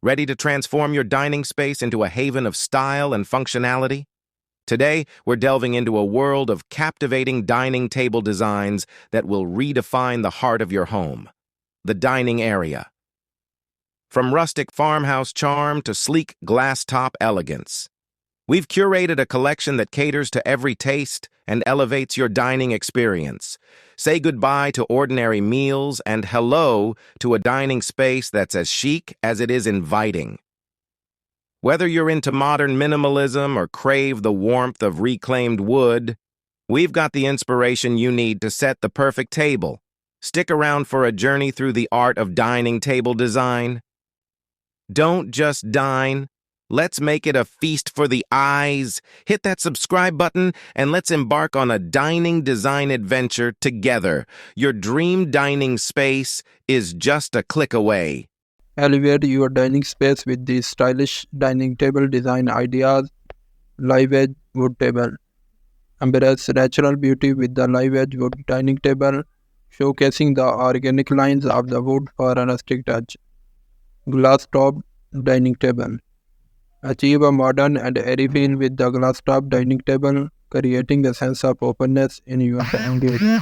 Ready to transform your dining space into a haven of style and functionality? Today, we're delving into a world of captivating dining table designs that will redefine the heart of your home, the dining area. From rustic farmhouse charm to sleek glass-top elegance, we've curated a collection that caters to every taste and elevates your dining experience. Say goodbye to ordinary meals and hello to a dining space that's as chic as it is inviting. Whether you're into modern minimalism or crave the warmth of reclaimed wood, we've got the inspiration you need to set the perfect table. Stick around for a journey through the art of dining table design. Don't just dine. Let's make it a feast for the eyes. Hit that subscribe button and let's embark on a dining design adventure together. Your dream dining space is just a click away. Elevate your dining space with these stylish dining table design ideas. Live edge wood table. Embrace natural beauty with the live edge wood dining table, showcasing the organic lines of the wood for a rustic touch. Glass top dining table. Achieve a modern and airy feel with the glass top dining table, creating a sense of openness in your dining space.